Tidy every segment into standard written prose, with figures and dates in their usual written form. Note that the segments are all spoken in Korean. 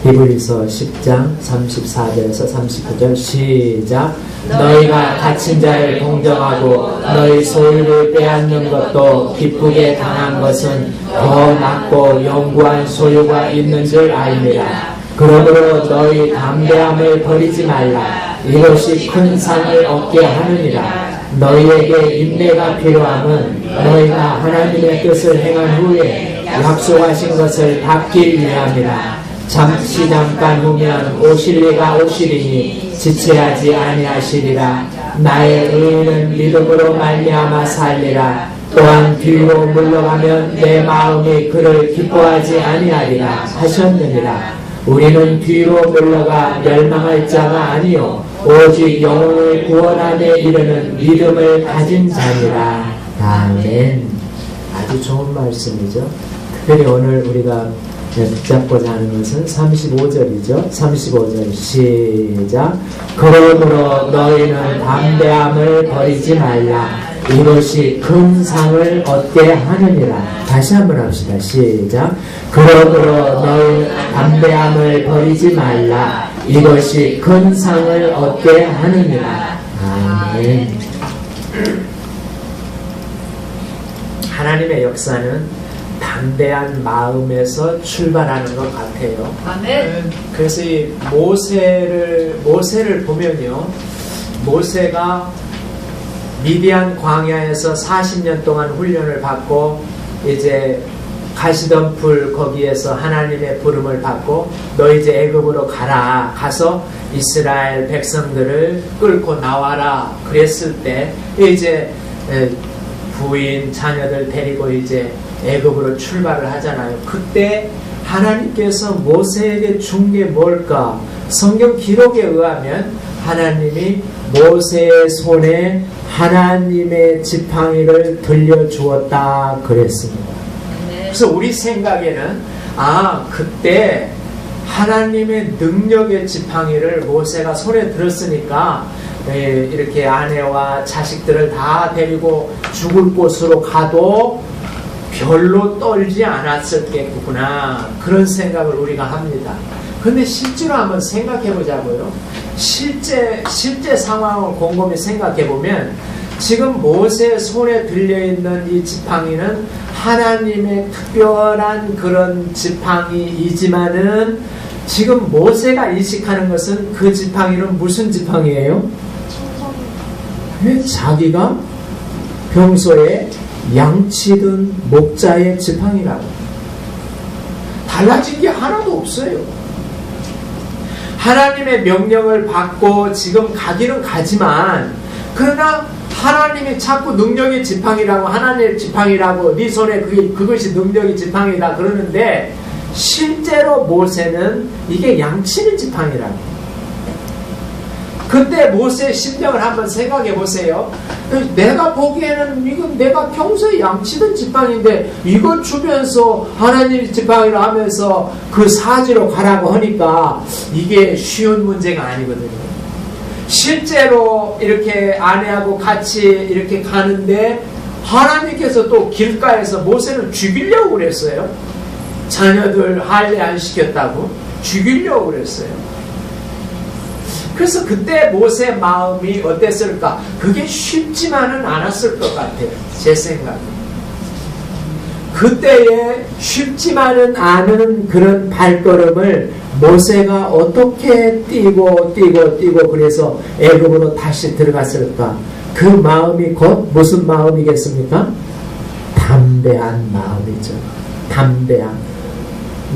히브리서 10장 34절에서 39절 시작. 너희가 갇힌 자를 동정하고 너희 소유를 빼앗는 것도 기쁘게 당한 것은 더 낫고 영구한 소유가 있는 줄 알미라. 그러므로 너희 담대함을 버리지 말라. 이것이 큰 상을 얻게 하느니라. 너희에게 인내가 필요함은 너희가 하나님의 뜻을 행한 후에 약속하신 것을 받기 위함이라. 잠깐 후면 오실 이가 오시리니 지체하지 아니하시리라. 나의 의인은 믿음으로 말미암아 살리라. 또한 뒤로 물러가면 내 마음이 그를 기뻐하지 아니하리라 하셨느니라. 우리는 뒤로 물러가 멸망할 자가 아니요 오직 영혼을 구원함에 이르는 믿음을 가진 자니라. 아멘. 아주 좋은 말씀이죠. 특별히 오늘 우리가 붙잡고자 하는 것은 35절이죠. 35절 시작. 그러므로 너희는 담대함을 버리지 말라. 이것이 큰 상을 얻게 하느니라. 다시 한번 합시다. 시작. 그러므로 너희는 담대함을 버리지 말라. 이것이 큰 상을 얻게 하느니라. 아멘. 하나님의 역사는 담대한 마음에서 출발하는 것 같아요. 아멘. 그래서 이 모세를 보면요, 모세가 미디안 광야에서 40년 동안 훈련을 받고 이제 가시던 불 거기에서 하나님의 부름을 받고 너 이제 애굽으로 가라. 가서 이스라엘 백성들을 끌고 나와라. 그랬을 때 이제 부인 자녀들 데리고 이제 애굽으로 출발을 하잖아요. 그때 하나님께서 모세에게 준 게 뭘까? 성경 기록에 의하면 하나님이 모세의 손에 하나님의 지팡이를 들려주었다 그랬습니다. 그래서 우리 생각에는 그때 하나님의 능력의 지팡이를 모세가 손에 들었으니까 이렇게 아내와 자식들을 다 데리고 죽을 곳으로 가도 별로 떨지 않았었겠구나, 그런 생각을 우리가 합니다. 근데 실제로 한번 생각해 보자고요. 실제 상황을 곰곰이 생각해 보면 지금 모세의 손에 들려있는 이 지팡이는 하나님의 특별한 그런 지팡이이지만은 지금 모세가 인식하는 것은 그 지팡이는 무슨 지팡이예요? 왜 자기가 평소에 양치던 목자의 지팡이라고. 달라진 게 하나도 없어요. 하나님의 명령을 받고 지금 가기는 가지만, 그러나 하나님이 자꾸 능력의 지팡이라고, 하나님의 지팡이라고, 네 손에 그것이 능력의 지팡이다 그러는데 실제로 모세는 이게 양치는 지팡이라고. 그때 모세의 심정을 한번 생각해 보세요. 내가 보기에는 이건 내가 평소에 양치던 지팡이인데 이걸 주면서 하나님의 지팡이를 하면서 그 사지로 가라고 하니까 이게 쉬운 문제가 아니거든요. 실제로 이렇게 아내하고 같이 이렇게 가는데 하나님께서 또 길가에서 모세를 죽이려고 그랬어요. 자녀들 할례 안 시켰다고 죽이려고 그랬어요. 그래서 그때 모세의 마음이 어땠을까? 그게 쉽지만은 않았을 것 같아요. 제 생각에. 그때에 쉽지만은 않은 그런 발걸음을 모세가 어떻게 뛰고 그래서 애굽으로 다시 들어갔을까? 그 마음이 곧 무슨 마음이겠습니까? 담대한 마음이죠. 담대함.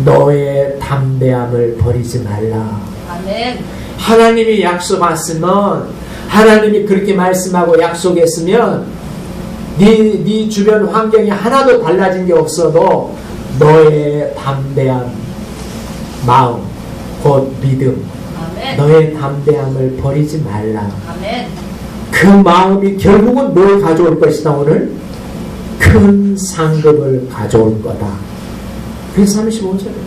너의 담대함을 버리지 말라. 아멘. 하나님이 약속했으면, 하나님이 그렇게 말씀하고 약속했으면 네 주변 환경이 하나도 달라진 게 없어도 너의 담대한 마음, 곧 믿음, 아멘. 너의 담대함을 버리지 말라. 아멘. 그 마음이 결국은 뭘 가져올 것이다. 오늘 큰 상급을 가져올 거다. 그래서 35절에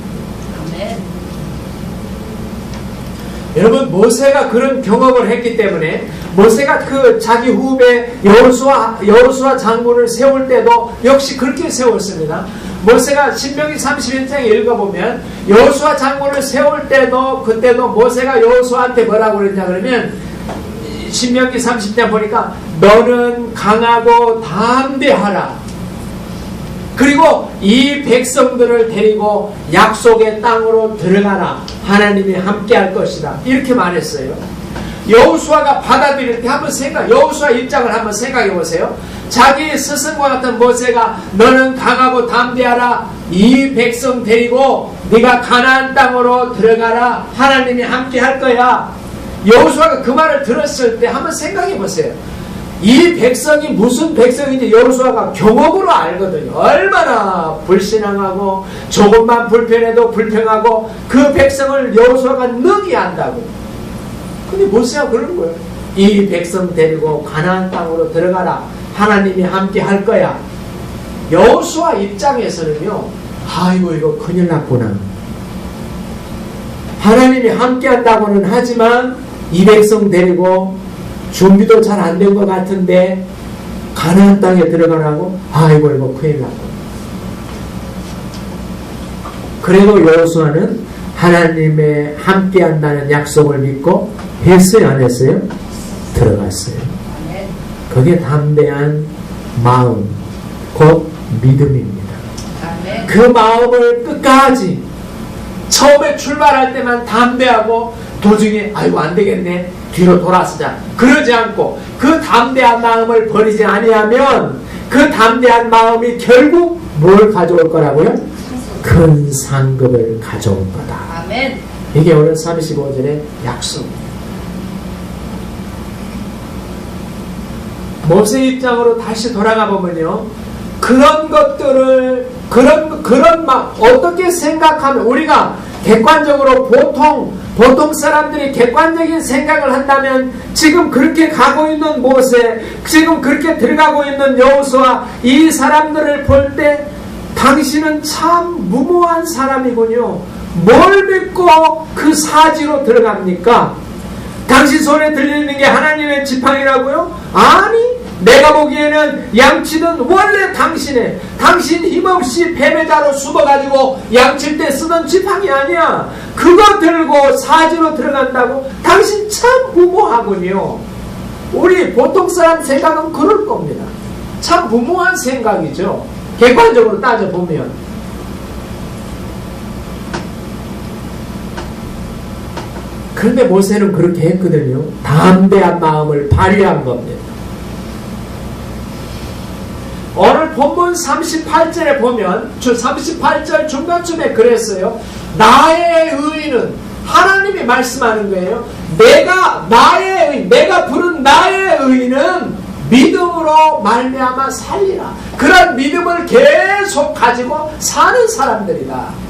여러분, 모세가 그런 경험을 했기 때문에 모세가 그 자기 후배 여호수아 장군을 세울 때도 역시 그렇게 세웠습니다. 모세가 신명기 31장에 읽어보면 여호수아 장군을 세울 때도 그때도 모세가 여호수아한테 뭐라고 그랬냐 그러면 신명기 30장 보니까 너는 강하고 담대하라. 그리고 이 백성들을 데리고 약속의 땅으로 들어가라. 하나님이 함께할 것이다. 이렇게 말했어요. 여호수아가 받아들일 때 한번 여호수아 입장을 한번 생각해 보세요. 자기 스승과 같은 모세가 너는 강하고 담대하라. 이 백성 데리고 네가 가나안 땅으로 들어가라. 하나님이 함께할 거야. 여호수아가 그 말을 들었을 때 한번 생각해 보세요. 이 백성이 무슨 백성인지 여호수아가 경험으로 알거든요. 얼마나 불신앙하고 조금만 불편해도 불평하고 그 백성을 여호수아가 능히 안다고. 근데 모세가 그러는 거예요. 이 백성 데리고 가나안 땅으로 들어가라. 하나님이 함께 할 거야. 여호수아 입장에서는요. 아이고 이거 큰일 났구나. 하나님이 함께 한다고는 하지만 이 백성 데리고 준비도 잘 안 된 것 같은데 가나안 땅에 들어가라고? 아이고 이거 큰일 났구나. 그래도 여호수아는 하나님의 함께 한다는 약속을 믿고 했어요 안 했어요? 들어갔어요. 그게 담대한 마음 곧 믿음입니다. 그 마음을 끝까지 처음에 출발할 때만 담대하고 도중에 아이고 안 되겠네 뒤로 돌아서자 그러지 않고 그 담대한 마음을 버리지 아니하면 그 담대한 마음이 결국 뭘 가져올 거라고요? 큰 상급을 가져올 거다. 아멘. 이게 오늘 35절의 약속입니다. 모세 입장으로 다시 돌아가 보면요. 그런 것들을 그런 막 어떻게 생각하면 우리가 객관적으로 보통 사람들이 객관적인 생각을 한다면 지금 그렇게 가고 있는 모세, 지금 그렇게 들어가고 있는 여호수아 이 사람들을 볼 때 당신은 참 무모한 사람이군요. 뭘 믿고 그 사지로 들어갑니까? 당신 손에 들리는 게 하나님의 지팡이라고요? 아니 내가 보기에는 양치는 원래 당신 힘없이 패배자로 숨어가지고 양칠 때 쓰던 지팡이 아니야. 그거 들고 사지로 들어간다고? 당신 참 무모하군요. 우리 보통 사람 생각은 그럴 겁니다. 참 무모한 생각이죠. 객관적으로 따져보면. 그런데 모세는 그렇게 했거든요. 담대한 마음을 발휘한 겁니다. 오늘 본문 38절에 보면 38절 중간쯤에 그랬어요. 나의 의인은 하나님이 말씀하는 거예요. 내가 부른 나의 의인은 믿음으로 말미암아 살리라. 그런 믿음을 계속 가지고 사는 사람들이다.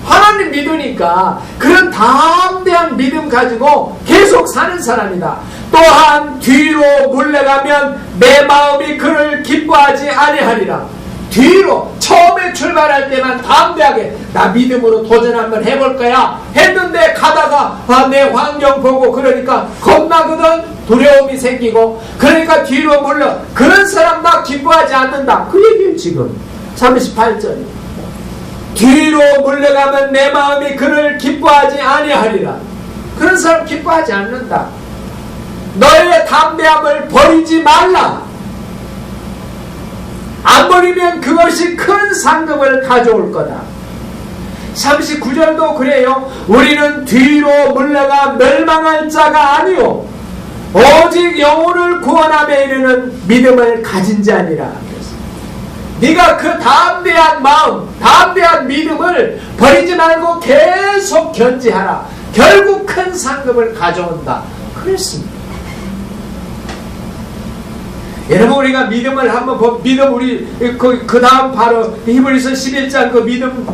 하나님 믿으니까 그런 담대한 믿음 가지고 계속 사는 사람이다. 또한 뒤로 물러가면 내 마음이 그를 기뻐하지 아니하리라. 뒤로 처음에 출발할 때만 담대하게 나 믿음으로 도전 한번 해볼 거야 했는데 가다가 내 환경 보고 그러니까 겁나거든. 두려움이 생기고 그러니까 뒤로 물러 그런 사람 나 기뻐하지 않는다. 그 얘기예요. 지금 38절 뒤로 물러가면 내 마음이 그를 기뻐하지 아니하리라. 그런 사람 기뻐하지 않는다. 너의 담대함을 버리지 말라. 안 버리면 그것이 큰 상급을 가져올 거다. 39절도 그래요. 우리는 뒤로 물러가 멸망할 자가 아니요 오직 영혼을 구원함에 이르는 믿음을 가진 자니라. 네가 그 담대한 마음, 담대한 믿음을 버리지 말고 계속 견지하라. 결국 큰 상급을 가져온다. 그랬습니다. 여러분 우리가 믿음을 한번 믿음 우리 그 다음 바로 히브리서 11장 그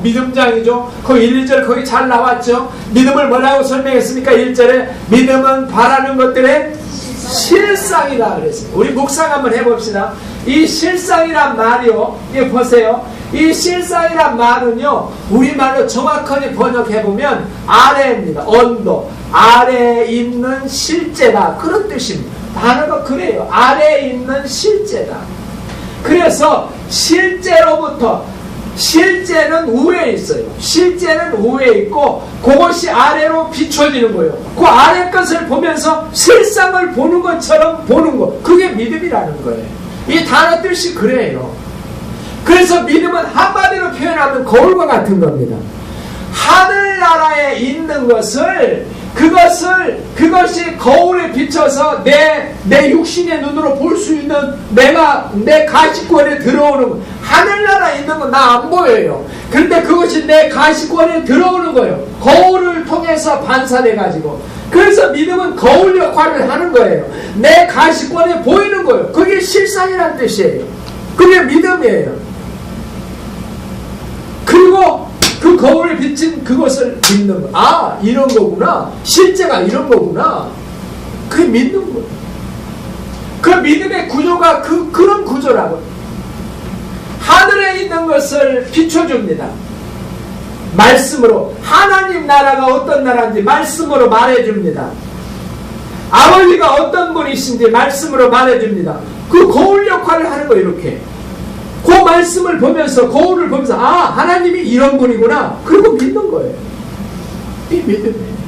믿음장이죠. 그 1, 2절 거기 잘 나왔죠. 믿음을 뭐라고 설명했습니까? 1절에 믿음은 바라는 것들의 실상이다 그랬어요. 우리 묵상 한번 해봅시다. 이 실상이란 말이요. 이거 보세요. 이 실상이란 말은요. 우리말로 정확하게 번역해보면 아래입니다. 언도. 아래에 있는 실제다. 그런 뜻입니다. 단어가 그래요. 아래에 있는 실제다. 그래서 실제로부터 실제는 위에 있어요. 실제는 위에 있고 그것이 아래로 비춰지는 거예요. 그 아래 것을 보면서 실상을 보는 것처럼 보는 거. 그게 믿음이라는 거예요. 이 단어 뜻이 그래요. 그래서 믿음은 한마디로 표현하면 거울과 같은 겁니다. 하늘나라에 있는 것을 그것이 거울에 비춰서 내 육신의 눈으로 볼 수 있는 내 가시권에 들어오는 거. 하늘나라에 있는 건 나 안 보여요. 그런데 그것이 내 가시권에 들어오는 거예요. 거울을 통해서 반사돼 가지고. 그래서 믿음은 거울 역할을 하는 거예요. 내 가시권에 보이는 거예요. 그게 실상이라는 뜻이에요. 그게 믿음이에요. 그리고 그 거울에 비친 그것을 믿는 거. 아, 이런 거구나. 실제가 이런 거구나. 그게 믿는 거예요. 그 믿음의 구조가 그런 구조라고. 하늘에 있는 것을 비춰줍니다. 말씀으로. 하나님 나라가 어떤 나라인지 말씀으로 말해줍니다. 아버지가 어떤 분이신지 말씀으로 말해줍니다. 그 거울 역할을 하는 거예요. 이렇게. 그 말씀을 보면서 거울을 보면서 아, 하나님이 이런 분이구나. 그리고 믿는 거예요. 이 믿음이에요.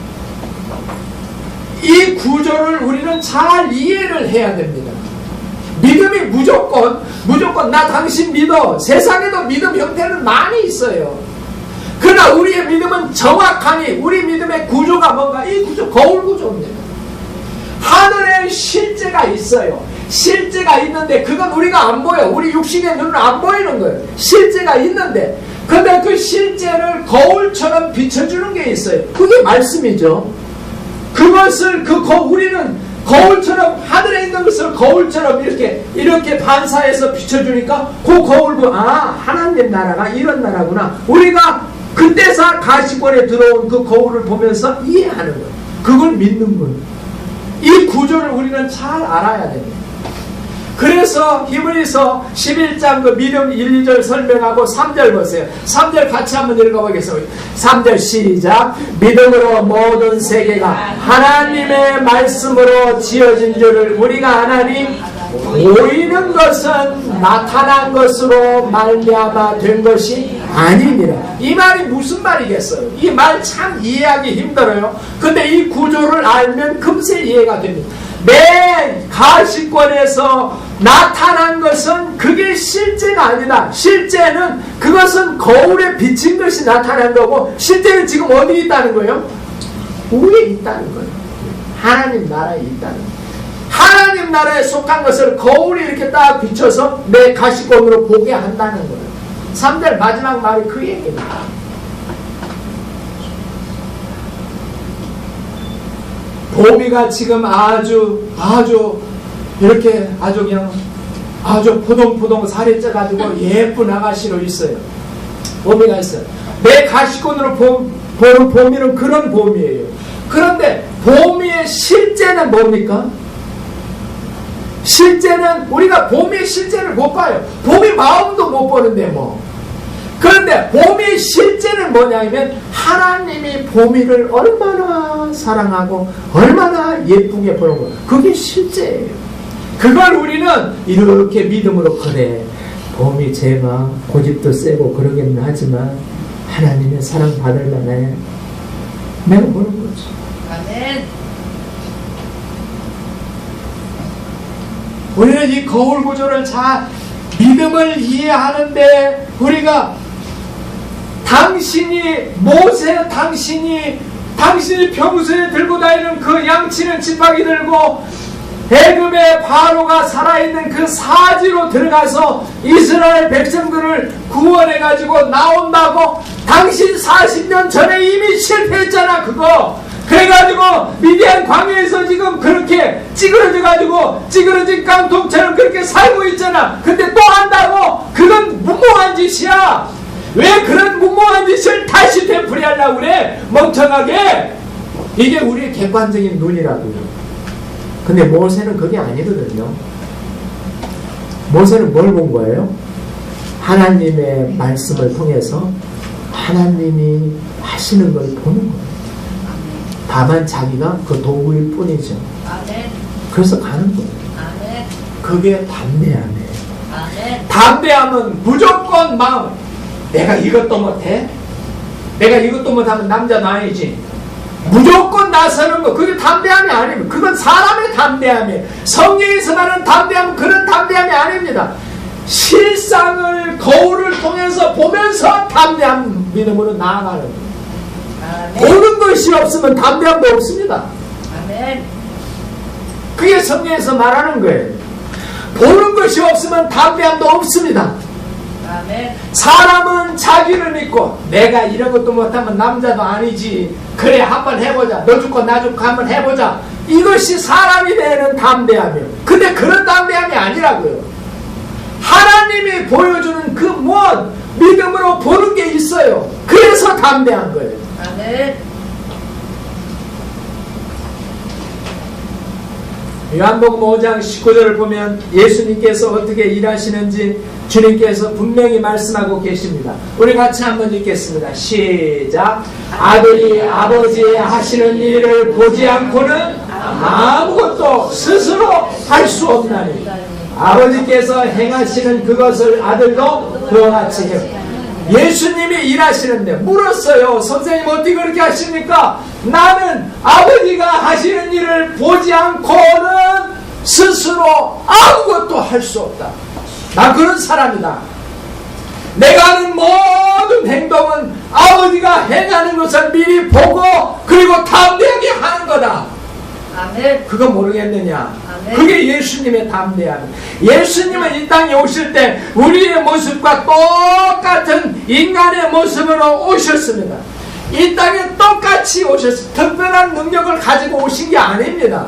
이 구조를 우리는 잘 이해를 해야 됩니다. 믿음이 무조건 나 당신 믿어. 세상에도 믿음 형태는 많이 있어요. 그러나 우리의 믿음은 정확하니 우리 믿음의 구조가 뭔가 이 구조 거울 구조입니다. 하늘에 실제가 있어요. 실제가 있는데 그건 우리가 안 보여. 우리 육신의 눈은 안 보이는 거예요. 실제가 있는데 근데 그 실제를 거울처럼 비춰주는 게 있어요. 그게 말씀이죠. 그것을 우리는 거울처럼 하늘에 있는 것을 거울처럼 이렇게 반사해서 비춰주니까 그 거울 보고 아, 하나님 나라가 이런 나라구나. 우리가 그때서 가시권에 들어온 그 거울을 보면서 이해하는 거예요. 그걸 믿는 거예요. 이 구조를 우리는 잘 알아야 됩니다. 그래서 히브리서 11장 그 믿음 1, 2절 설명하고 3절 보세요. 3절 같이 한번 읽어보겠습니다. 3절 시작. 믿음으로 모든 세계가 하나님의 말씀으로 지어진 줄을 우리가 아나니 보이는 것은 나타난 것으로 말미암아 된 것이 아닙니다. 이 말이 무슨 말이겠어요? 이 말 참 이해하기 힘들어요. 근데 이 구조를 알면 금세 이해가 됩니다. 내 가시권에서 나타난 것은 그게 실제가 아니다. 실제는 그것은 거울에 비친 것이 나타난 거고 실제는 지금 어디 있다는 거예요? 위에 있다는 거예요. 하나님 나라에 있다는 거예요. 하나님 나라에 속한 것을 거울에 이렇게 딱 비춰서 내 가시권으로 보게 한다는 거예요. 3절 마지막 말이 그 얘기입니다. 봄이가 지금 아주 이렇게 아주 포동포동 살이 쪄가지고 예쁜 아가씨로 있어요. 봄이가 있어요. 내 가시권으로 보는 봄이는 그런 봄이에요. 그런데 봄이의 실제는 뭡니까? 실제는 우리가 봄의 실제를 못 봐요. 봄이 마음도 못 보는데 뭐. 그런데 봄의 실제는 뭐냐면 하나님이 봄이를 얼마나 사랑하고 얼마나 예쁘게 보는 거예요. 그게 실제예요. 그걸 우리는 이렇게 믿음으로 그래. 봄이 제가 고집도 세고 그러기는 하지만 하나님의 사랑 받을 만해. 내가 보는 거죠. 아멘. 우리는 이 거울 구조를 잘 믿음을 이해하는데 우리가 당신이 평소에 들고 다니는 그 양치는 지팡이 들고 애굽의 바로가 살아있는 그 사지로 들어가서 이스라엘 백성들을 구원해가지고 나온다고 당신 40년 전에 이미 실패했잖아. 그거 그래가지고 미디안 광야에서 지금 그렇게 찌그러진 깡통처럼 그렇게 살고 있잖아. 근데 또 한다고? 그건 무모한 짓이야. 왜 그런 무모한 짓을 다시 되풀이하려고 그래? 멍청하게. 이게 우리의 객관적인 눈이라고요. 근데 모세는 그게 아니거든요. 모세는 뭘 본 거예요? 하나님의 말씀을 통해서 하나님이 하시는 걸 보는 거예요. 다만 자기가 그 도구일 뿐이죠. 그래서 가는 거예요. 그게 담대함이에요. 아멘. 담대함은 무조건 마음. 내가 이것도 못해? 내가 이것도 못하면 남자는 아니지. 무조건 나서는 거, 그게 담대함이 아닙니다. 그건 사람의 담대함이에요. 성경에서 말하는 담대함은 그런 담대함이 아닙니다. 실상을 거울을 통해서 보면서 담대한 믿음으로 나아가는 거예요. 보는 것이 없으면 담대함도 없습니다. 아멘. 그게 성경에서 말하는 거예요. 보는 것이 없으면 담대함도 없습니다. 아멘. 사람은 자기를 믿고 내가 이런 것도 못하면 남자도 아니지. 그래 한번 해보자. 너 죽고 나 죽고 한번 해보자. 이것이 사람이 되는 담대함이에요. 근데 그런 담대함이 아니라고요. 하나님이 보여주는 그 무엇 믿음으로 보는 게 있어요. 그래서 담대한 거예요. 아멘. 요한복음 5장 19절을 보면 예수님께서 어떻게 일하시는지 주님께서 분명히 말씀하고 계십니다. 우리 같이 한번 읽겠습니다. 시작. 아들이 아버지의 하시는 일을 보지 않고는 아무것도 스스로 할 수 없나니 아버지께서 행하시는 그것을 아들도 그와 같이 해요. 예수님이 일하시는데 물었어요. 선생님 어떻게 그렇게 하십니까? 나는 아버지가 하시는 일을 보지 않고는 스스로 아무것도 할 수 없다. 나 그런 사람이다. 내가 하는 모든 행동은 아버지가 행하는 것을 미리 보고 그리고 담대하게 하는 거다. 아멘. 그거 모르겠느냐? 아멘. 그게 예수님의 담대함. 예수님은 이 땅에 오실 때 우리의 모습과 똑같은 인간의 모습으로 오셨습니다. 이 땅에 똑같이 오셨습니다. 특별한 능력을 가지고 오신 게 아닙니다.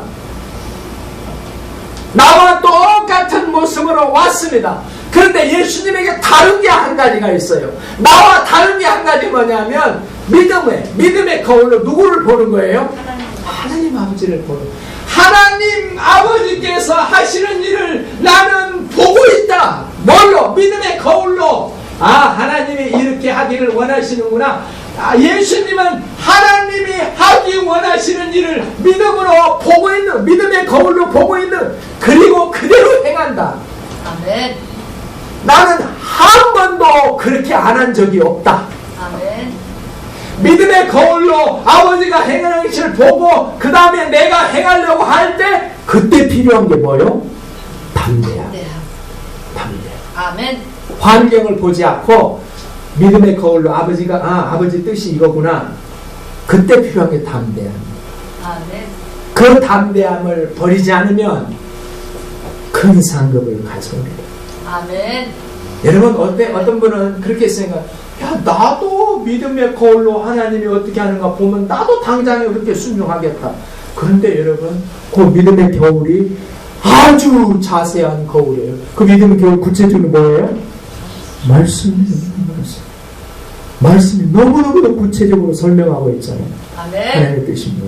나와 똑같은 모습으로 왔습니다. 그런데 예수님에게 다른 게 한 가지가 있어요. 나와 다른 게 한 가지 뭐냐면 믿음의 거울로 누구를 보는 거예요? 하나님 아버지를 보는. 하나님 아버지께서 하시는 일을 나는 보고 있다. 뭘로? 믿음의 거울로. 아, 하나님이 이렇게 하기를 원하시는구나. 아, 예수님은 하나님이 하기 원하시는 일을 믿음으로 보고 있는, 믿음의 거울로 보고 있는, 그리고 그대로 행한다. 아멘. 나는 한 번도 그렇게 안 한 적이 없다. 아멘. 믿음의 거울로 아버지가 행하는 것을 보고 그 다음에 내가 행하려고 할 때 그때 필요한 게 뭐예요? 담대함. 담대함. 아멘. 환경을 보지 않고 믿음의 거울로 아버지가 아버지 뜻이 이거구나. 그때 필요한 게 담대함. 아멘. 그 담대함을 버리지 않으면 큰 상급을 가져옵니다. 아멘. 여러분 어떤 분은 그렇게 생각. 야, 나도 믿음의 거울로 하나님이 어떻게 하는가 보면 나도 당장에 그렇게 순종하겠다. 그런데 여러분, 그 믿음의 거울이 아주 자세한 거울이에요. 그 믿음의 거울 구체적으로 뭐예요? 말씀이 너무너무 구체적으로 설명하고 있잖아요. 아멘. 하나님의 뜻입니다.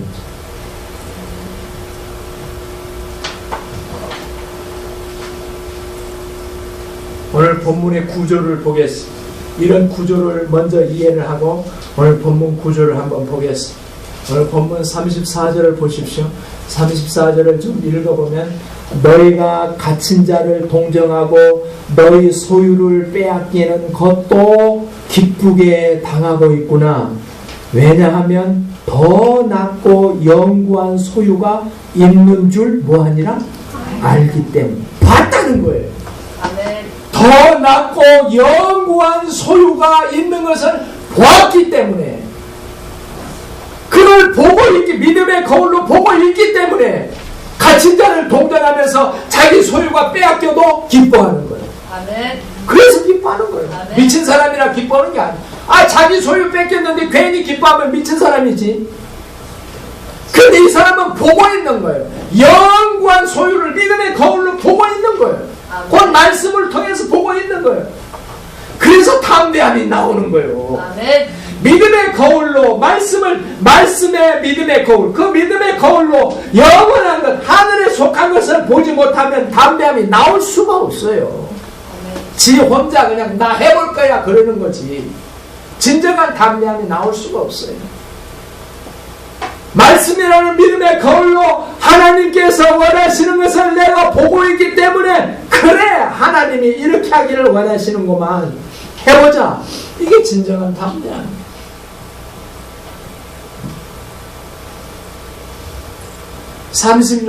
오늘 본문의 구조를 보겠습니다. 이런 구조를 먼저 이해를 하고 오늘 본문 구조를 한번 보겠습니다. 오늘 본문 34절을 보십시오. 34절을 좀 읽어보면 너희가 갇힌 자를 동정하고 너희 소유를 빼앗기는 것도 기쁘게 당하고 있구나. 왜냐하면 더 낫고 영구한 소유가 있는 줄 뭐하니라? 알기 때문에. 봤다는 거예요. 아멘. 더 낫고 영구한 소유가 있는 것을 보았기 때문에, 그걸 보고 있기, 믿음의 거울로 보고 있기 때문에 갇힌 자를 동정하면서 자기 소유가 빼앗겨도 기뻐하는 거예요. 아멘. 그래서 기뻐하는 거예요. 아멘. 미친 사람이라 기뻐하는 게 아니에요. 자기 소유 뺏겼는데 괜히 기뻐하면 미친 사람이지. 근데 이 사람은 보고 있는 거예요. 영구한 소유를 믿음의 거울로 보고 있는 거예요. 그 말씀을 통해서 보고 있는 거예요. 그래서 담대함이 나오는 거예요. 아멘. 믿음의 거울로 말씀의 믿음의 거울, 그 믿음의 거울로 영원한 것, 하늘에 속한 것을 보지 못하면 담대함이 나올 수가 없어요. 지 혼자 그냥 나 해볼 거야 그러는 거지. 진정한 담대함이 나올 수가 없어요. 말씀이라는 믿음의 거울로 하나님께서 원하시는 것을 내가 보고 있기 때문에 그래 하나님이 이렇게 하기를 원하시는구만 해보자. 이게 진정한 담대함.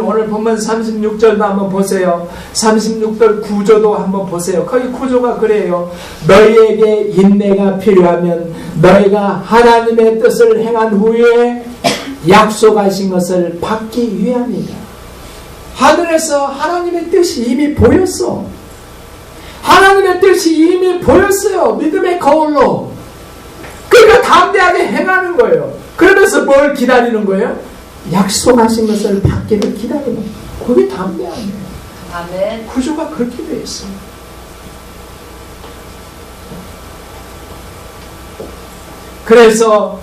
오늘 본문 36절도 한번 보세요. 36절 구조도 한번 보세요. 거기 구조가 그래요. 너희에게 인내가 필요하면 너희가 하나님의 뜻을 행한 후에 약속하신 것을 받기 위함이다. 하늘에서 하나님의 뜻이 이미 보였어. 하나님의 뜻이 이미 보였어요. 믿음의 거울로. 그러니까 담대하게 행하는 거예요. 그러면서 뭘 기다리는 거예요? 약속하신 것을 받기를 기다리는 거예요. 그게 담대함이에요. 아멘. 구조가 그렇게 되어 있어요. 그래서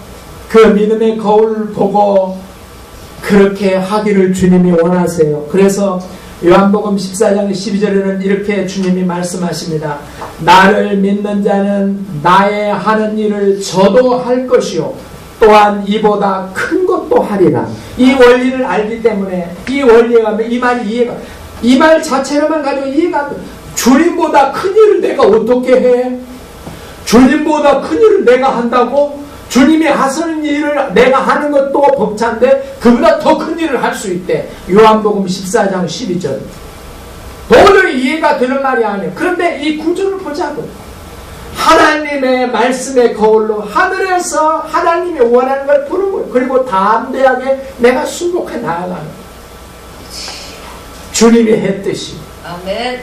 그 믿음의 거울을 보고 그렇게 하기를 주님이 원하세요. 그래서 요한복음 14장 12절에는 이렇게 주님이 말씀하십니다. 나를 믿는 자는 나의 하는 일을 저도 할 것이요 또한 이보다 큰 것도 하리라. 이 원리를 알기 때문에 이 원리가 이 말이 이해가 이 말 자체로만 가지고 이해가 안 돼. 주님보다 큰 일을 내가 어떻게 해? 주님보다 큰 일을 내가 한다고? 주님이 하시는 일을 내가 하는 것도 벅찬데 그보다 더 큰 일을 할 수 있대. 요한복음 14장 12절. 도저히 이해가 되는 말이 아니에요. 그런데 이 구조를 보자고. 하나님의 말씀의 거울로 하늘에서 하나님이 원하는 걸 보는 거예요. 그리고 담대하게 내가 순복해 나아가는 거예요. 주님이 했듯이. 아멘.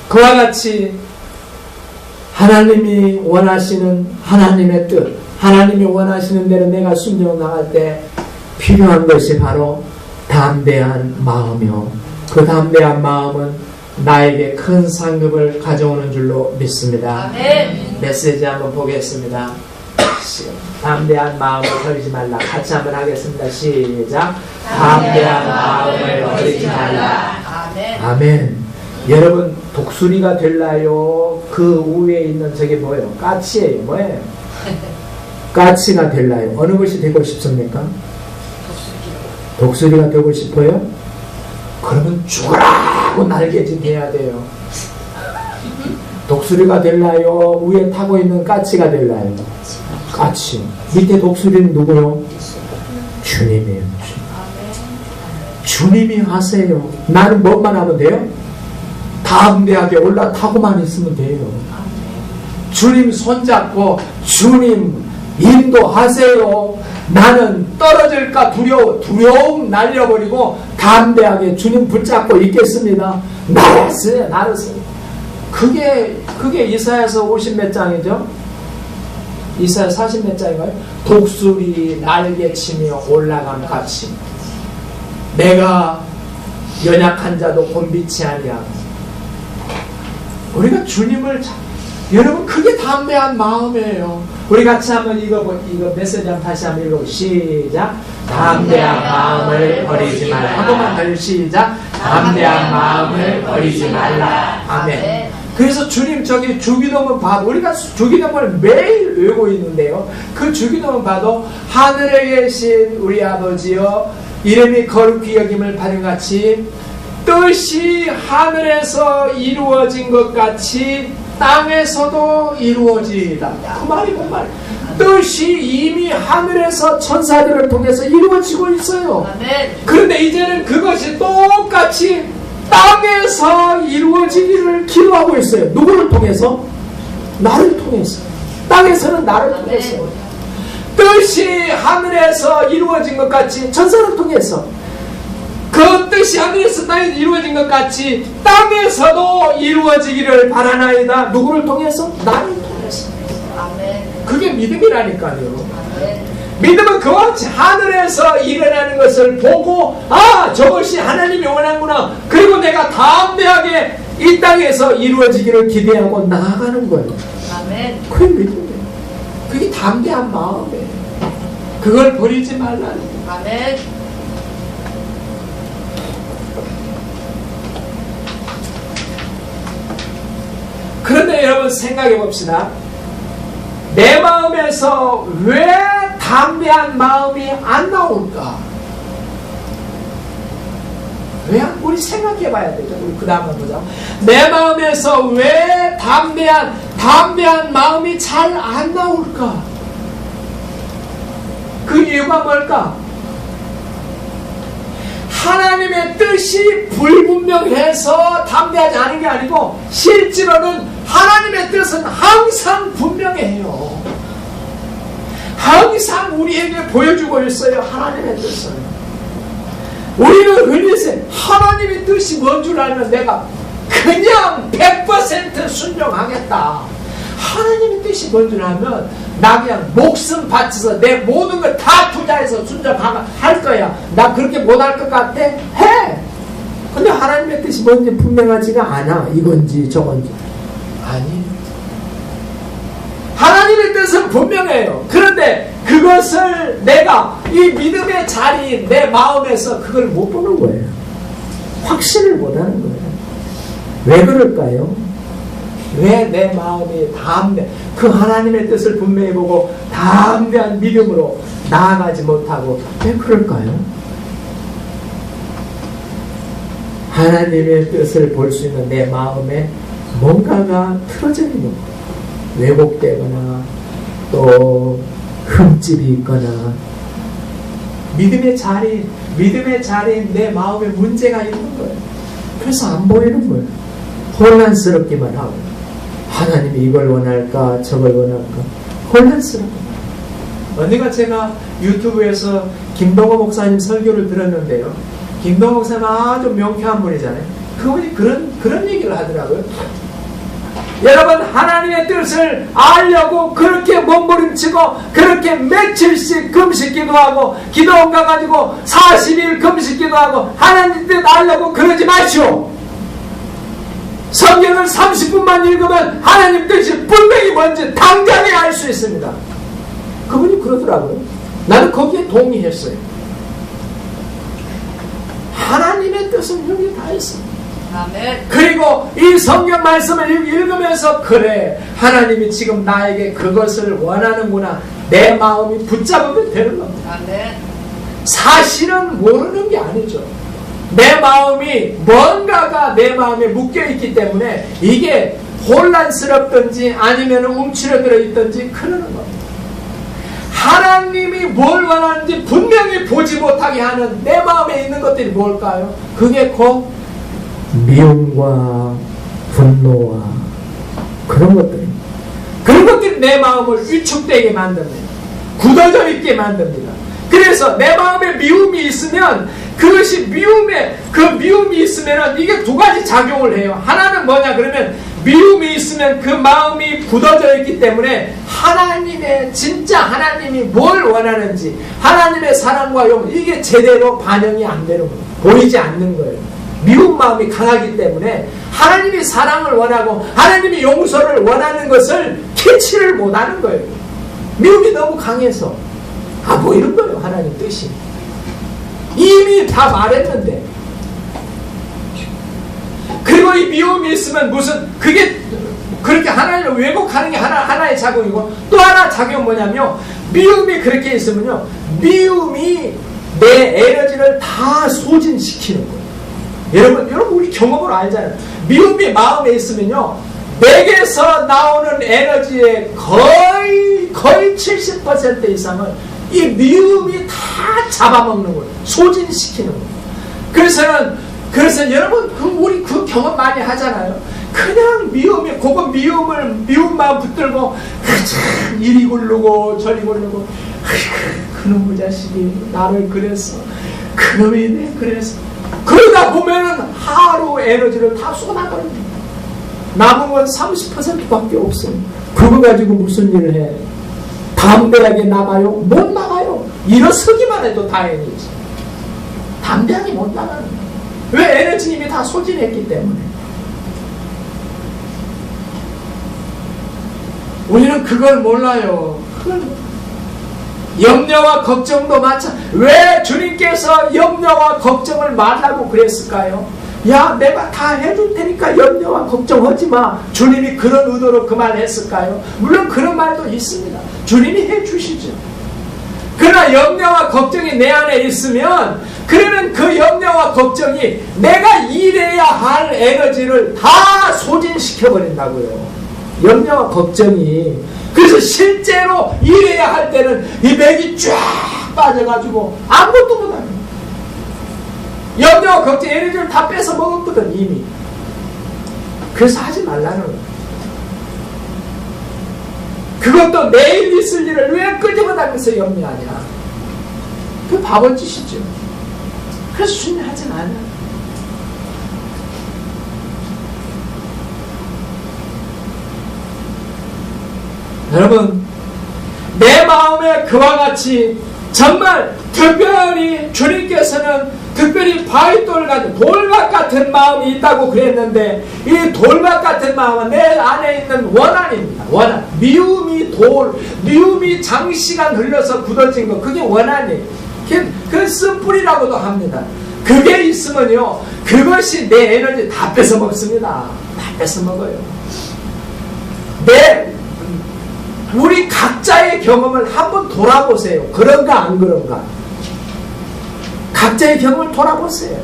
그와 같이 하나님이 원하시는 하나님의 뜻, 하나님이 원하시는 대로 내가 순종 나갈 때 필요한 것이 바로 담대한 마음이요. 그 담대한 마음은 나에게 큰 상급을 가져오는 줄로 믿습니다. 아멘. 메시지 한번 보겠습니다. 담대한 마음을 버리지 말라. 같이 한번 하겠습니다. 시작. 담대한 마음을 버리지 말라. 아멘. 아멘. 여러분 독수리가 될라요? 그 위에 있는 저게 뭐예요? 까치예요. 뭐예요? 까치가 될라요? 어느 것이 되고 싶습니까? 독수리가 되고 싶어요? 그러면 죽으라고 날개짓 해야 돼요. 독수리가 될라요? 위에 타고 있는 까치가 될라요? 까치. 밑에 독수리는 누구요? 주님이에요. 주님이 하세요. 나는 뭐만 하면 돼요? 담대하게 올라타고만 있으면 돼요. 주님 손잡고 주님 인도하세요. 나는 떨어질까 두려움 날려버리고 담대하게 주님 붙잡고 있겠습니다. 나랬어요. 그게 이사야서 50몇 장이죠? 이사야 40몇 장인가요? 독수리 날개치며 올라감 같이 내가 연약한 자도 곤비치 아니하고. 우리가 주님을 여러분 그게 담대한 마음이에요. 우리 같이 한번 이거 메시지 한번 다시 한번 읽어보고 시작. 담대한 마음을 버리지 말라. 한 번만 더 시작. 담대한 마음을 버리지 말라. 아멘. 그래서 주님 저기 주기도문 봐도 우리가 주기도문을 매일 외우고 있는데요. 그 주기도문 봐도 하늘에 계신 우리 아버지여 이름이 거룩히 여김을 받은같이 뜻이 하늘에서 이루어진 것 같이 땅에서도 이루어지이다. 그 말이 그 말. 뜻이 이미 하늘에서 천사들을 통해서 이루어지고 있어요. 그런데 이제는 그것이 똑같이 땅에서 이루어지기를 기도하고 있어요. 누구를 통해서? 나를 통해서. 땅에서는 나를 통해서. 뜻이 하늘에서 이루어진 것 같이 천사를 통해서 그 뜻이 하늘에서 땅에서 이루어진 것 같이 땅에서도 이루어지기를 바라나이다. 누구를 통해서? 나를 통해서. 그게 믿음이라니까요. 믿음은 그와 같이 하늘에서 일어나는 것을 보고 아 저것이 하나님이 원하는구나. 그리고 내가 담대하게 이 땅에서 이루어지기를 기대하고 나아가는 거예요. 그게 믿음이에요. 그게 담대한 마음이에요. 그걸 버리지 말라는 거예요. 그런데 여러분 생각해 봅시다. 내 마음에서 왜 담대한 마음이 안 나올까? 왜? 우리 생각해 봐야 되죠. 우리 그 다음 한번 보자. 내 마음에서 왜 담대한 마음이 잘 안 나올까? 그 이유가 뭘까? 하나님의 뜻이 불분명해서 담대하지 않은 게 아니고 실제로는 하나님의 뜻은 항상 분명해요. 항상 우리에게 보여주고 있어요. 하나님의 뜻을. 우리는 흔히 하나님의 뜻이 뭔 줄 알면 내가 그냥 100% 순종하겠다. 하나님의 뜻이 뭔 줄 알면 나 그냥 목숨 바쳐서 내 모든 걸 다 투자해서 순종할 거야. 나 그렇게 못할 것 같아? 해! 근데 하나님의 뜻이 뭔지 분명하지가 않아. 이건지 저건지. 아니. 하나님의 뜻은 분명해요. 그런데 그것을 내가 이 믿음의 자리인 내 마음에서 그걸 못 보는 거예요. 확신을 못 하는 거예요. 왜 그럴까요? 왜 내 마음이 그 하나님의 뜻을 분명히 보고 담대한 믿음으로 나아가지 못하고 왜 그럴까요? 하나님의 뜻을 볼 수 있는 내 마음에 뭔가가 틀어져 있는 거예요. 왜곡되거나 또 흠집이 있거나 믿음의 자리인 내 마음에 문제가 있는 거예요. 그래서 안 보이는 거예요. 혼란스럽기만 하고 하나님이 이걸 원할까 저걸 원할까 혼란스럽고. 언젠가 제가 유튜브에서 김동호 목사님 설교를 들었는데요. 김동호 목사님 아주 명쾌한 분이잖아요. 그분이 그런 얘기를 하더라고요. 여러분, 하나님의 뜻을 알려고 그렇게 몸부림치고 그렇게 며칠씩 금식 기도하고 기도원 가가지고 40일 금식 기도하고 하나님 뜻 알려고 그러지 마시오. 성경을 30분만 읽으면 하나님 뜻이 분명히 뭔지 당장에 알 수 있습니다. 그분이 그러더라고요. 나는 거기에 동의했어요. 하나님의 뜻은 여기 다 있습니다. 아멘. 그리고 이 성경 말씀을 읽으면서 그래, 하나님이 지금 나에게 그것을 원하는구나, 내 마음이 붙잡으면 되는 겁니다. 아멘. 사실은 모르는 게 아니죠. 내 마음이 뭔가가 내 마음에 묶여있기 때문에 이게 혼란스럽든지 아니면 움츠러들어 있든지 그러는 겁니다. 하나님이 뭘 원하는지 분명히 보지 못하게 하는 내 마음에 있는 것들이 뭘까요? 그게 곧 미움과 분노와 그런 것들입니다. 그런 것들이 내 마음을 위축되게 만듭니다. 굳어져 있게 만듭니다. 그래서 내 마음에 미움이 있으면 그것이 미움이 있으면 이게 두 가지 작용을 해요. 하나는 뭐냐 그러면 미움이 있으면 그 마음이 굳어져 있기 때문에 진짜 하나님이 뭘 원하는지 하나님의 사랑과 용 이게 제대로 반영이 안 되는 거예요. 보이지 않는 거예요. 미운 마음이 강하기 때문에 하나님이 사랑을 원하고 하나님이 용서를 원하는 것을 캐치를 못하는 거예요. 미움이 너무 강해서 안 보이는 거예요. 하나님 뜻이 이미 다 말했는데. 그리고 이 미움이 있으면 그게 그렇게 하나님을 왜곡하는 게 하나의 작용이고, 또 하나 작용은 뭐냐면 미움이 그렇게 있으면요, 미움이 내 에너지를 다 소진시키는 거예요. 여러분 우리 경험으로 알잖아요. 미움이 마음에 있으면요, 내게서 나오는 에너지의 거의 70% 이상은 이 미움이 다 잡아먹는 거예요. 소진시키는 거예요. 그래서 여러분 우리 그 경험 많이 하잖아요. 그냥 미운 마음 붙들고 이리 굴르고 저리 굴르고, 그놈의 자식이 나를 그랬어, 그놈이 내 그랬어. 그러다 보면은 하루 에너지를 다 쏟아버립니다. 남은 건 30%밖에 없어요. 그거 가지고 무슨 일을 해? 담대하게 나가요? 못 나가요. 일어서기만 해도 다행이지. 담대하게 못 나가는 거예요. 왜? 에너지 이미 다 소진했기 때문에. 우리는 그걸 몰라요. 염려와 걱정도 왜 주님께서 염려와 걱정을 말라고 그랬을까요? 야, 내가 다 해줄 테니까 염려와 걱정하지 마. 주님이 그런 의도로 그 말 했을까요? 물론 그런 말도 있습니다. 주님이 해주시죠. 그러나 염려와 걱정이 내 안에 있으면 그러면 그 염려와 걱정이 내가 일해야 할 에너지를 다 소진시켜버린다고요. 염려와 걱정이. 그래서 실제로 일해야 할 때는 이 맥이 쫙 빠져가지고 아무것도 못합니다. 염려와 걱정 에너지를 다 뺏어 먹었거든 이미. 그래서 하지 말라는 거예요. 그것도 내일 있을 일을 왜 끄집어다면서 염려하냐. 그 바보 짓이죠. 그래서 주님 하진 않아. 여러분, 내 마음에 그와 같이 정말 특별히 주님께서는 특별히 바위돌 같은 돌박 같은 마음이 있다고 그랬는데 이 돌박 같은 마음은 내 안에 있는 원한입니다. 원한. 미움이 장시간 흘러서 굳어진 거 그게 원한이에요. 그 쓴뿌리라고도 합니다. 그게 있으면요 그것이 내 에너지 다 뺏어 먹습니다. 다 뺏어 먹어요. 우리 각자의 경험을 한번 돌아보세요. 그런가 안 그런가? 각자의 경험을 돌아보세요.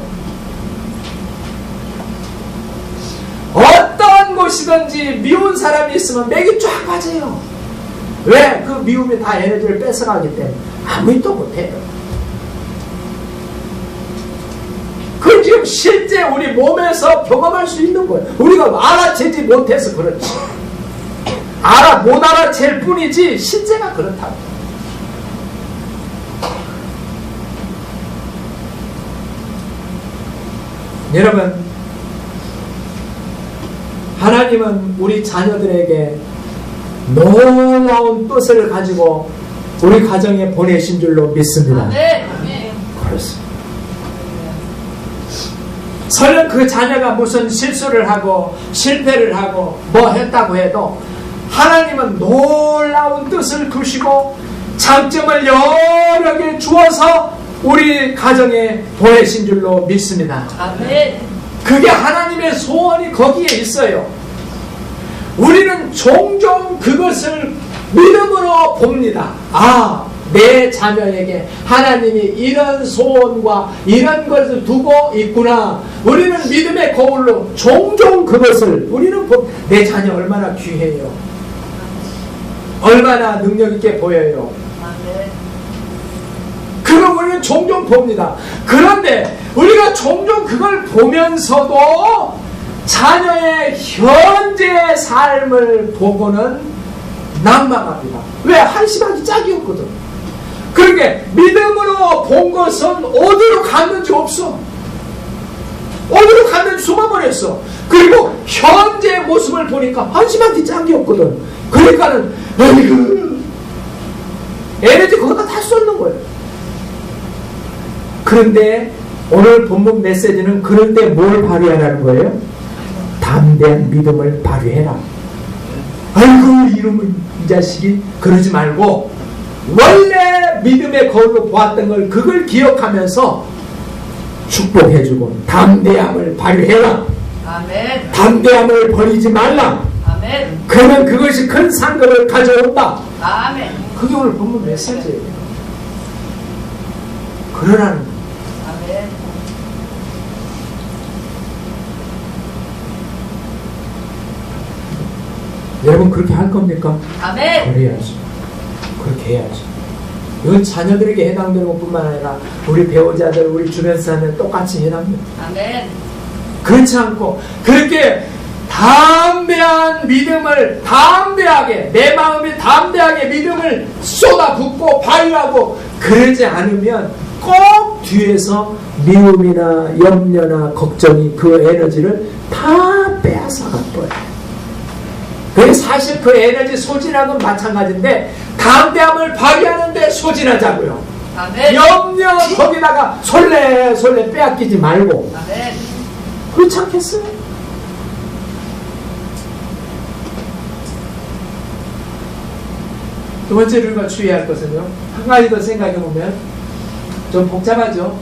어떤 곳이든지 미운 사람이 있으면 맥이 쫙 빠져요. 왜? 그 미움이 다 에너지를 뺏어가기 때문에 아무 일도 못해요. 그걸 지금 실제 우리 몸에서 경험할 수 있는 거예요. 우리가 알아채지 못해서 그렇지. 못 알아챌 뿐이지 실제가 그렇다고. 여러분, 하나님은 우리 자녀들에게 놀라운 뜻을 가지고 우리 가정에 보내신 줄로 믿습니다. 네. 그렇습니다. 설령 그 자녀가 무슨 실수를 하고 실패를 하고 뭐 했다고 해도 하나님은 놀라운 뜻을 두시고 장점을 여러 개 주어서 우리 가정에 보내신 줄로 믿습니다. 아멘. 그게 하나님의 소원이 거기에 있어요. 우리는 종종 그것을 믿음으로 봅니다. 내 자녀에게 하나님이 이런 소원과 이런 것을 두고 있구나. 우리는 믿음의 거울로 종종 그것을 우리는 내 자녀 얼마나 귀해요. 얼마나 능력 있게 보여요. 그걸 우리는 종종 봅니다. 그런데 우리가 종종 그걸 보면서도 자녀의 현재의 삶을 보고는 난감합니다. 왜? 한심하기 짝이 없거든. 그러니까 믿음으로 본 것은 어디로 갔는지 없어. 어디로 갔는지 숨어버렸어. 그리고 현재의 모습을 보니까 한심하기 짝이 없거든. 그러니까는 에이그 에너지 거기다 다 쏟는 거예요. 그런데 오늘 본문 메시지는 그럴 때 뭘 발휘하라는 거예요? 담대한 믿음을 발휘해라. 아이고 이놈의 이 자식이 그러지 말고 원래 믿음의 거울로 보았던 걸 그걸 기억하면서 축복해주고 담대함을 발휘해라. 아멘. 담대함을 버리지 말라. 아멘. 그러면 그것이 큰 상급을 가져온다. 아멘. 그게 오늘 본문 메시지예요. 그러라는 거예요. 아멘. 여러분 그렇게 할 겁니까? 아멘. 그래야죠. 그렇게 해야죠. 이건 자녀들에게 해당되는 것뿐만 아니라 우리 배우자들, 우리 주변 사람들 똑같이 해당됩니다. 아멘. 그렇지 않고 그렇게 담대한 믿음을 담대하게 내 마음이 담대하게 믿음을 쏟아붓고 발휘하고 그러지 않으면 꼭 뒤에서 미움이나 염려나 걱정이 그 에너지를 다 빼앗아갈 거예요. 사실 그 에너지 소진하는 마찬가지인데 담대함을 발휘하는데 소진하자고요. 아멘. 염려 거기다가 솔레 빼앗기지 말고. 아멘. 그렇지 않겠어요? 두 번째로 우리가 주의할 것은요, 한 가지 더 생각해보면 좀 복잡하죠.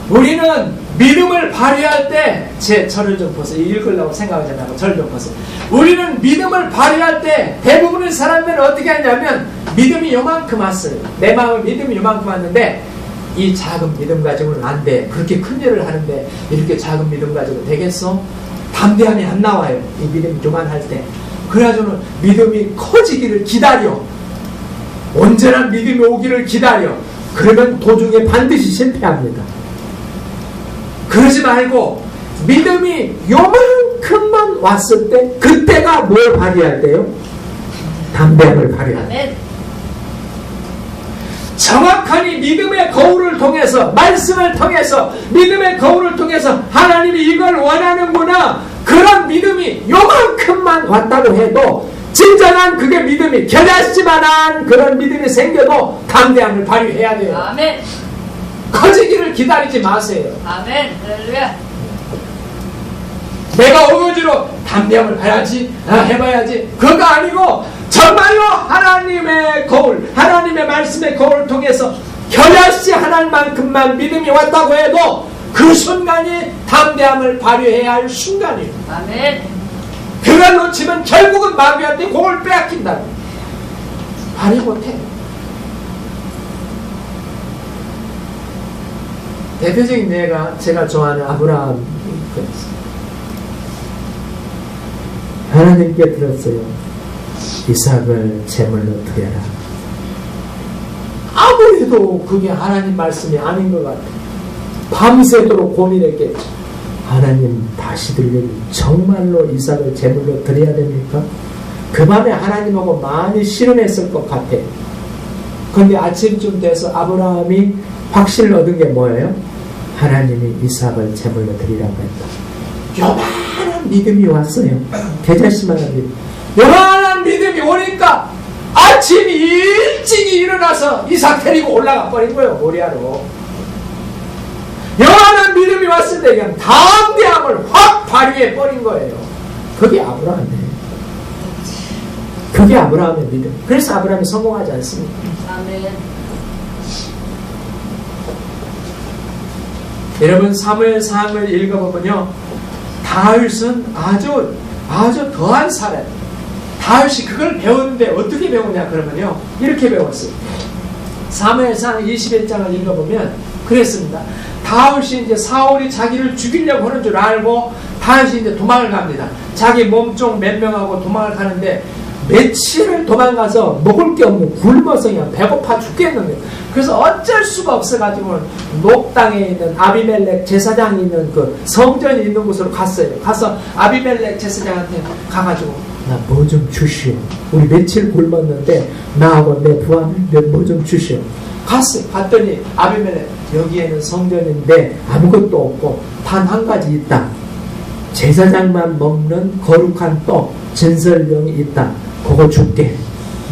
우리는 믿음을 발휘할 때, 제 저를 좀 보세요. 읽으려고 생각하지 말고 저를 좀 보세요. 우리는 믿음을 발휘할 때 대부분의 사람들은 어떻게 하냐면 믿음이 요만큼 왔어요. 내 마음에 믿음이 요만큼 왔는데 이 작은 믿음 가지고는 안 돼. 그렇게 큰 일을 하는데 이렇게 작은 믿음 가지고 되겠어? 담대함이 안 나와요. 이 믿음이 요만할 때. 그래가지고는 믿음이 커지기를 기다려. 온전한 믿음이 오기를 기다려. 그러면 도중에 반드시 실패합니다. 그러지 말고 믿음이 요만큼만 왔을 때 그때가 뭘 발휘할 때요? 담대함을 발휘할 때. 아멘. 정확하니 믿음의 거울을 통해서, 말씀을 통해서, 믿음의 거울을 통해서 하나님이 이걸 원하는구나, 그런 믿음이 요만큼만 왔다고 해도 진정한 그게 믿음이 겨자씨만한 그런 믿음이 생겨도 담대함을 발휘해야 돼요. 아멘. 커지기를 기다리지 마세요. 아멘. 할렐루야. 내가 어거지로 담대함을 해봐야지 그거 아니고 정말로 하나님의 거울, 하나님의 말씀의 거울을 통해서 겨자씨 하나만큼만 믿음이 왔다고 해도 그 순간이 담대함을 발휘해야 할 순간이에요. 아멘. 그걸 놓치면 결국은 마귀한테 공을 빼앗긴다. 발휘 못해. 대표적인 예가 제가 좋아하는 아브라함. 하나님께 들었어요. 이삭을 제물로 드려라. 아무래도 그게 하나님 말씀이 아닌 것 같아요. 밤새도록 고민했겠죠. 하나님 다시 들려니 정말로 이삭을 제물로 드려야 됩니까? 그 밤에 하나님하고 많이 씨름했을 것 같아요. 그런데 아침쯤 돼서 아브라함이 확신을 얻은 게 뭐예요? 하나님이 이삭을 제물로 드리라고 했다. 요만한 믿음이 왔어요. 겨자씨만한 믿음. 요만한 믿음이 오니까 아침 일찍이 일어나서 이삭 데리고 올라가 버린 거예요. 모리아로. 요만한 믿음이 왔을 때 그냥 담대함을 확 발휘해 버린 거예요. 그게 아브라함이에요. 그게 아브라함의 믿음. 그래서 아브라함이 성공하지 않습니다. 아멘. 여러분 사무엘상을 읽어보면요, 다윗은 아주 더한 사람. 다윗이 그걸 배우는데 어떻게 배우냐 그러면요, 이렇게 배웠어요. 사무엘상 21장을 읽어보면 그랬습니다. 다윗이 이제 사울이 자기를 죽이려고 하는 줄 알고 다윗이 이제 도망을 갑니다. 자기 몸종 몇 명하고 도망을 가는데 며칠을 도망가서 먹을 게 없는, 굶어서 그냥 배고파 죽겠는데, 그래서 어쩔 수가 없어가지고 녹당에 있는 아비멜렉 제사장이 있는 그 성전이 있는 곳으로 갔어요. 가서 아비멜렉 제사장한테 가가지고 나 뭐 좀 주시오. 우리 며칠 굶었는데 나하고 내 부하들 뭐 좀 주시오. 갔어요. 갔더니 아비멜렉, 여기에는 성전인데 아무것도 없고 단 한 가지 있다. 제사장만 먹는 거룩한 떡 진설병이 있다. 그거 줄게.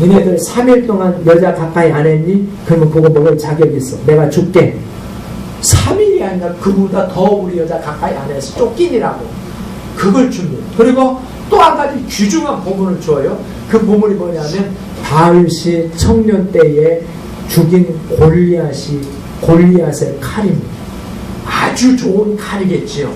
너네들 3일 동안 여자 가까이 안 했니? 그러면 그거 먹을 자격이 있어. 내가 줄게. 3일이 아니라 그보다 더 우리 여자 가까이 안 해서 쫓기니라고. 그걸 줍니다. 그리고 또 한 가지 귀중한 보물을 줘요. 그 보물이 뭐냐면 다윗이 청년 때에 죽인 골리앗의 칼입니다. 아주 좋은 칼이겠지요.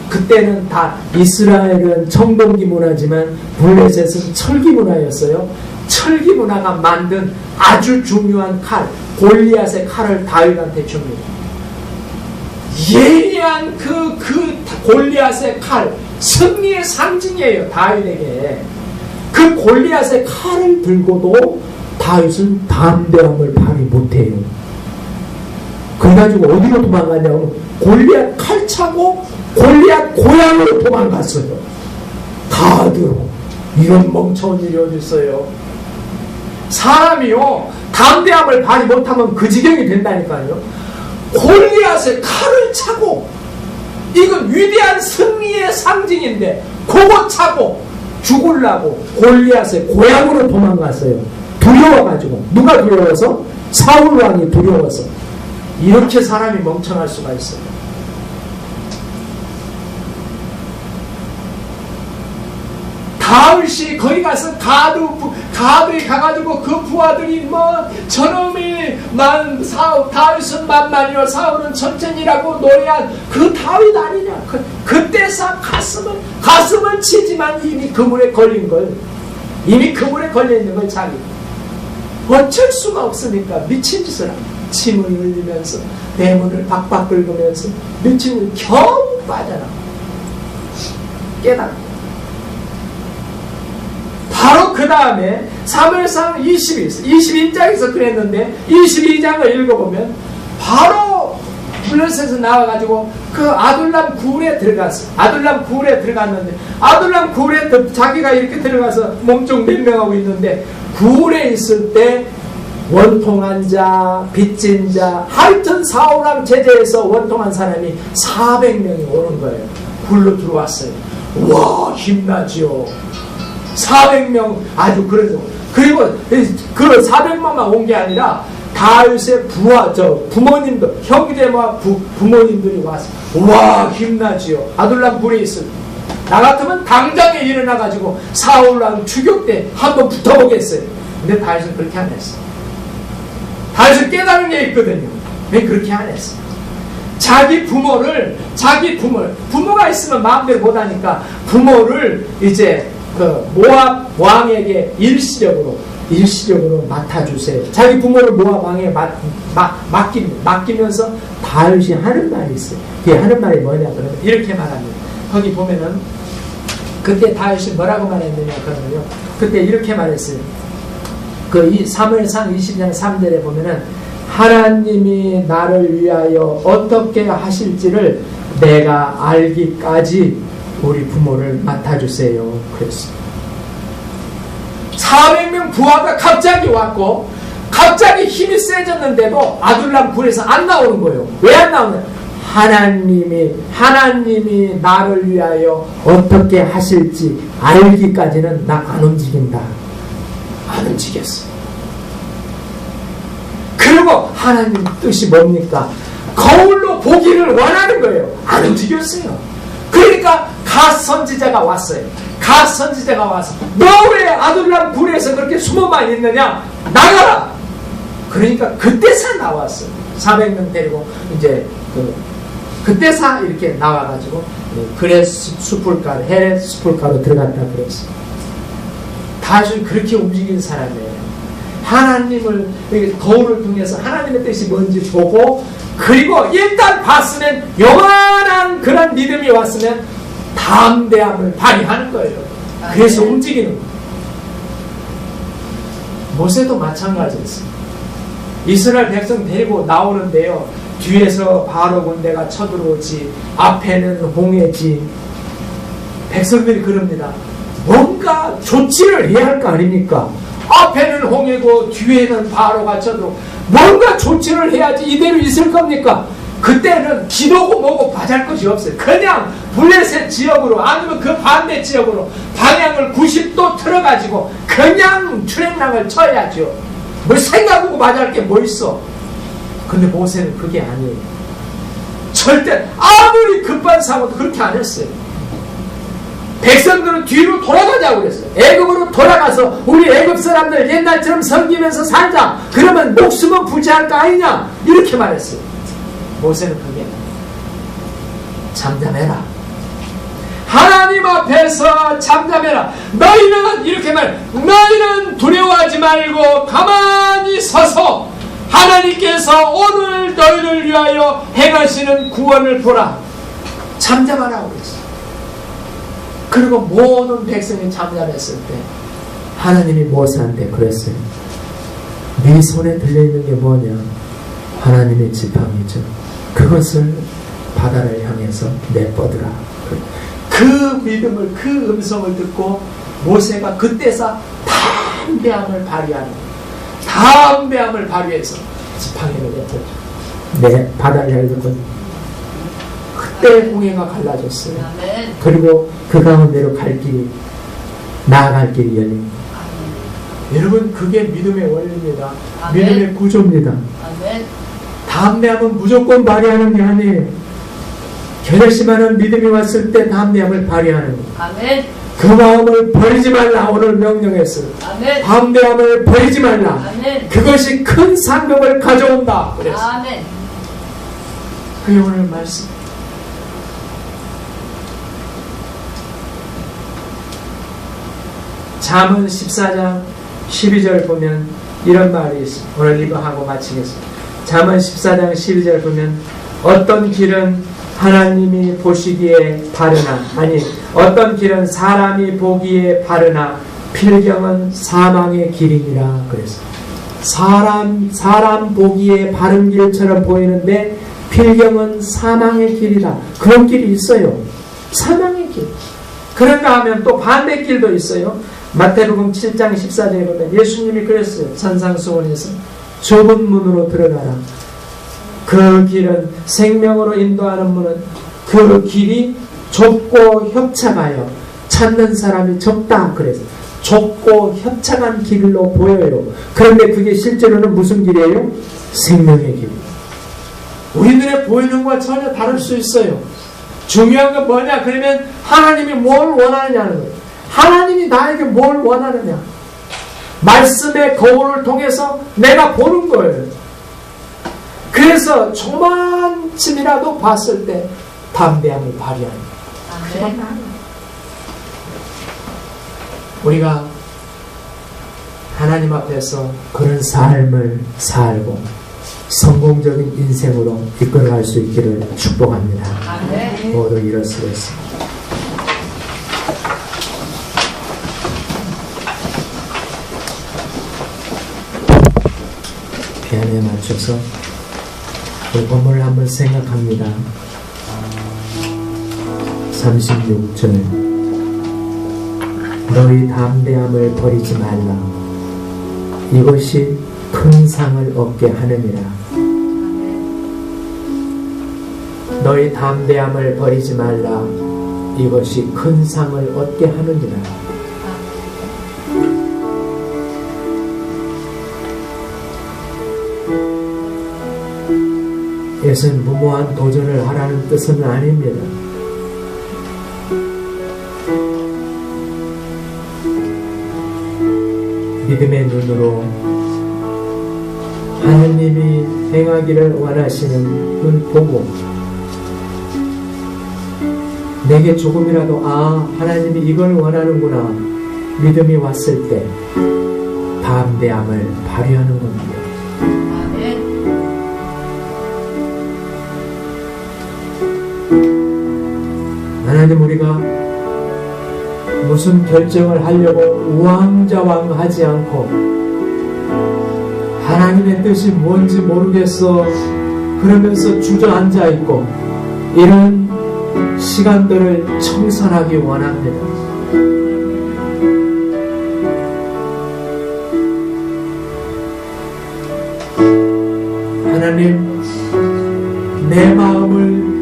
그때는 다 이스라엘은 청동기 문화지만 블레셋은 철기 문화였어요. 철기 문화가 만든 아주 중요한 칼, 골리앗의 칼을 다윗한테 줍니다. 예리한 그 골리앗의 칼, 승리의 상징이에요. 다윗에게. 그 골리앗의 칼을 들고도 다윗은 담대함을 발휘 못해요. 그래가지고 어디로 도망가냐고, 골리앗 칼 차고 골리앗 고향으로 도망갔어요. 다들 이런 멍청한 일이 어디 있어요. 사람이요, 담대함을 발휘 못하면 그 지경이 된다니까요. 골리앗의 칼을 차고, 이건 위대한 승리의 상징인데 그거 차고 죽으려고 골리앗의 고향으로 도망갔어요. 두려워가지고. 누가 두려워서? 사울왕이 두려워서. 이렇게 사람이 멍청할 수가 있어요. 다윗이 거기 가서 가드에 가가지고 그 부하들이 뭐 저놈이 다윗은 만만이요 사울은 천천히라고 노래한 그 다윗 아니냐. 그때서 가슴을 치지만 이미 그물에 걸린 걸, 이미 그물에 걸려있는 걸 자기 어쩔 수가 없으니까 미친 짓을 합니다. 침을 흘리면서 대문을 박박 긁으면서 미친 짓을 겨우 빠져나가 깨닫고, 바로 그 다음에 사무엘상 21장에서 그랬는데 22장을 읽어보면 바로 블레셋에서 나와가지고 그 아둘람 굴에 들어갔어. 아둘람 굴에 들어갔는데 아둘람 굴에 자기가 이렇게 들어가서 몸종 맹명하고 있는데 굴에 있을 때 원통한 자, 빚진 자, 하여튼 사울왕 제재에서 원통한 사람이 400명이 오는 거예요. 굴로 들어왔어요. 와, 힘나지요. 400명 아주 그래서, 그리고 그 400명만 온 게 아니라 다윗의 부모님들, 형제와 부모님들이 와서 와, 힘나지요. 아둘람 굴에 있을 때 나 같으면 당장에 일어나가지고 사울왕 추격 때 한번 붙어보겠어요. 근데 다윗은 그렇게 안 했어. 다윗은 깨달은 게 있거든요. 왜 그렇게 안 했어? 자기 부모가 있으면 마음대로 못하니까 부모를 이제 그 모압 왕에게 일시적으로 맡아주세요. 자기 부모를 모압 왕에 맡기면서 다윗이 하는 말이 있어요. 그게 하는 말이 뭐냐 그러면 이렇게 말합니다. 거기 보면은 그때 다윗이 뭐라고 말했느냐 그러면요. 그때 이렇게 말했어요. 그 사무엘상 20장 3절에 보면은 하나님이 나를 위하여 어떻게 하실지를 내가 알기까지 우리 부모를 맡아주세요. 그랬어요. 400명 부하가 갑자기 왔고 갑자기 힘이 세졌는데도 아둘람 굴에서 안 나오는 거예요. 왜 안 나오냐? 하나님이 나를 위하여 어떻게 하실지 알기까지는 나 안 움직인다. 안 움직였어. 그리고 하나님 뜻이 뭡니까? 거울로 보기를 원하는 거예요. 안 움직였어요. 그러니까 갓 선지자가 왔어요. 갓 선지자가 와서 너 왜 아둘람 굴에서 그렇게 숨어만 있느냐? 나가라! 그러니까 그때서 나왔어요. 400명 데리고 이제 그때서 이렇게 나와가지고 헤렛 숲을가로 들어갔다 그랬어요. 다윗은 그렇게 움직인 사람이에요. 하나님을 거울을 통해서 하나님의 뜻이 뭔지 보고 그리고 일단 봤으면 영원한 그런 믿음이 왔으면 담대함을 발휘하는 거예요. 그래서 움직이는 거예요. 모세도 마찬가지였어요. 이스라엘 백성 데리고 나오는데요. 뒤에서 바로 군대가 쳐들어오지 앞에는 홍해지. 백성들이 그럽니다. 뭔가 조치를 해야 할 거 아닙니까? 앞에는 홍해고 뒤에는 바로가 쳐들어오고 뭔가 조치를 해야지 이대로 있을 겁니까? 그때는 기도고 뭐고 봐잘 것이 없어요. 그냥 블레셋 지역으로 아니면 그 반대 지역으로 방향을 90도 틀어가지고 그냥 출행랑을 쳐야죠. 뭐 생각하고 맞을 게 뭐 있어. 근데 모세는 그게 아니에요. 절대 아무리 급한 사고도 그렇게 안 했어요. 백성들은 뒤로 돌아가자고 그랬어요. 애굽으로 돌아가서 우리 애굽 사람들 옛날처럼 섬기면서 살자. 그러면 목숨은 부지할 거 아니냐. 이렇게 말했어요. 모세는 그게 잠잠해라. 하나님 앞에서 잠잠해라. 너희는 이렇게 말해. 너희는 두려워하지 말고 가만히 서서 하나님께서 오늘 너희를 위하여 행하시는 구원을 보라. 잠잠하라고 그랬어요. 그리고 모든 백성이 잠잠했을 때 하나님이 모세한테 그랬어요. 네 손에 들려있는 게 뭐냐? 하나님의 지팡이죠. 그것을 바다를 향해서 내뻗으라. 그 믿음을, 그 음성을 듣고 모세가 그때서 담대함을 발휘하는 거예요. 담대함을 발휘해서 지팡이를 내뻗죠. 네, 바다를 향해서 그때 홍해가 갈라졌어요. 아멘. 그리고 그 가운데로 갈 길이, 나아갈 길이 열립니다. 여러분, 그게 믿음의 원리입니다. 아멘. 믿음의 구조입니다. 아멘. 담대함은 무조건 발휘하는 게 아니에요. 결심하는 믿음이 왔을 때 담대함을 발휘하는 거예요. 아멘. 그 마음을 버리지 말라. 오늘 명령했어요. 아멘. 담대함을 버리지 말라. 아멘. 그것이 큰 상급을 가져온다. 그랬어요. 아멘. 그게 오늘 말씀. 잠언 14장 12절 보면 이런 말이 있습니다. 오늘 이거 하고 마치겠습니다. 잠언 14장 12절 보면 어떤 길은 하나님이 보시기에 바르나, 아니 어떤 길은 사람이 보기에 바르나 필경은 사망의 길이니라. 그래서 사람 보기에 바른 길처럼 보이는데 필경은 사망의 길이라. 그런 길이 있어요. 사망의 길. 그런가 하면 또 반대 길도 있어요. 마태복음 7장 14절에 보면 예수님이 그랬어요. 산상수훈에서 좁은 문으로 들어가라. 그 길은 생명으로 인도하는 문은 그 길이 좁고 협착하여 찾는 사람이 적다. 그래서 좁고 협착한 길로 보여요. 그런데 그게 실제로는 무슨 길이에요? 생명의 길. 우리 눈에 보이는 것과 전혀 다를 수 있어요. 중요한 건 뭐냐? 그러면 하나님이 뭘 원하느냐는 거예요. 하나님이 나에게 뭘 원하느냐? 말씀의 거울을 통해서 내가 보는 거예요. 그래서 조만쯤이라도 봤을 때 담대함을 발휘하는 거예요. 우리가 하나님 앞에서 그런 삶을 살고 성공적인 인생으로 이끌어갈 수 있기를 축복합니다. 모두 일어서겠습니다. 피아노에 맞춰서 그 본문을 한번 생각합니다. 36절 너희 담대함을 버리지 말라. 이것이 큰 상을 얻게 하느니라. 너희 담대함을 버리지 말라. 이것이 큰 상을 얻게 하느니라. 이것은 무모한 도전을 하라는 뜻은 아닙니다. 믿음의 눈으로 하나님이 행하기를 원하시는 눈 보고 내게 조금이라도 하나님이 이걸 원하는구나 믿음이 왔을 때 담대함을 발휘하는 겁니다. 하나님, 우리가 무슨 결정을 하려고 우왕좌왕하지 않고 하나님의 뜻이 뭔지 모르겠어 그러면서 주저앉아 있고 이런 시간들을 청산하기 원합니다. 하나님, 내 마음을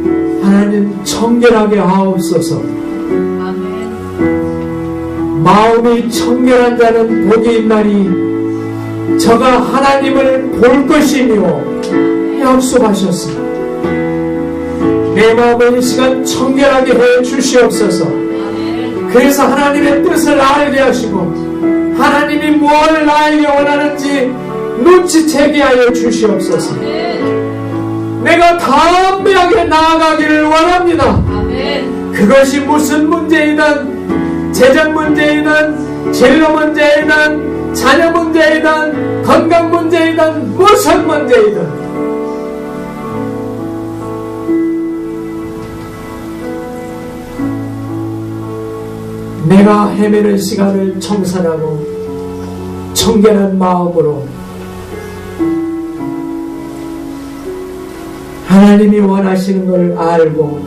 하나님 청결하게 하옵소서. 마음이 청결한 자는 복이 있나니 저가 하나님을 볼 것이며 약속하셨습니다. 내 마음을 이 시간 청결하게 해 주시옵소서. 그래서 하나님의 뜻을 알게 하시고 하나님이 뭘 나에게 원하는지 눈치채게 하여 주시옵소서. 내가 담대하게 나아가기를 원합니다. 그것이 무슨 문제이든 재정 문제이든 진로 문제이든 자녀 문제이든 건강 문제이든 무슨 문제이든 내가 헤매는 시간을 청산하고 청결한 마음으로 하나님이 원하시는 걸 알고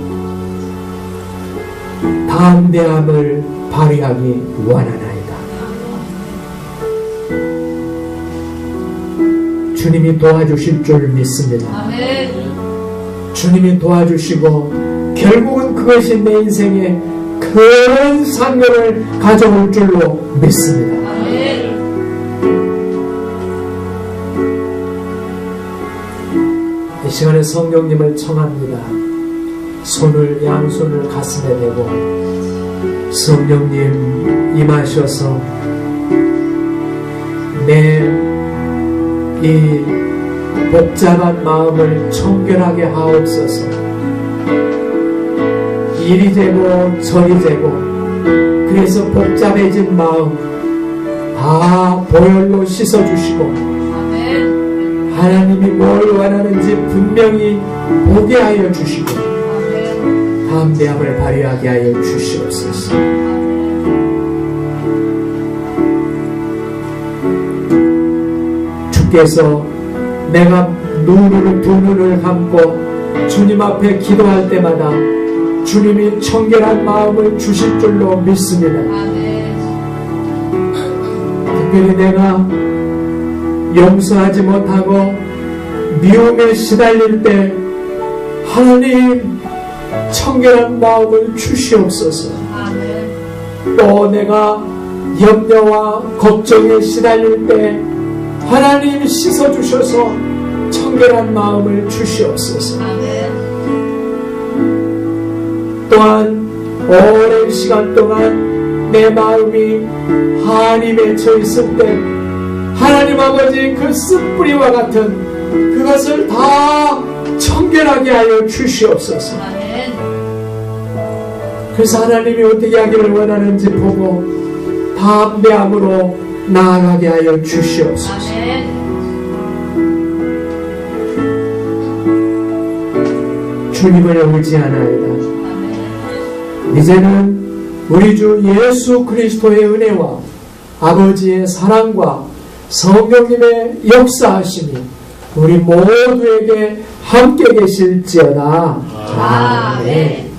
담대함을 발휘하기 원하나이다. 주님이 도와주실 줄 믿습니다. 주님이 도와주시고 결국은 그것이 내 인생에 큰 상급을 가져올 줄로 믿습니다. 이 시간에 성령님을 청합니다. 양손을 가슴에 대고 성령님 임하셔서 내 이 복잡한 마음을 청결하게 하옵소서. 이리 되고 저리 되고 그래서 복잡해진 마음 다 보혈로 씻어주시고 아멘. 하나님이 뭘 원하는지 분명히 보게 하여 주시고 아멘. 담대함을 발휘하게 하여 주시옵소서. 주께서 내가 두 눈을 감고 주님 앞에 기도할 때마다 주님이 청결한 마음을 주실 줄로 믿습니다. 아멘. 특별히 내가 용서하지 못하고 미움에 시달릴 때 하나님 청결한 마음을 주시옵소서. 아멘. 또 내가 염려와 걱정에 시달릴 때 하나님 씻어주셔서 청결한 마음을 주시옵소서. 아멘. 또한 오랜 시간 동안 내 마음이 한이 맺혀 있을 때 하나님 아버지 그 쓴뿌리와 같은 그것을 다 청결하게 하여 주시옵소서. 아멘. 그래서 하나님이 어떻게 하기를 원하는지 보고 담대함으로 나아가게 하여 주시옵소서. 아멘. 주님을 의지하나이다. 아멘. 이제는 우리 주 예수 그리스도의 은혜와 아버지의 사랑과 성령님의 역사하심이 우리 모두에게 함께 계실지어다. 아멘.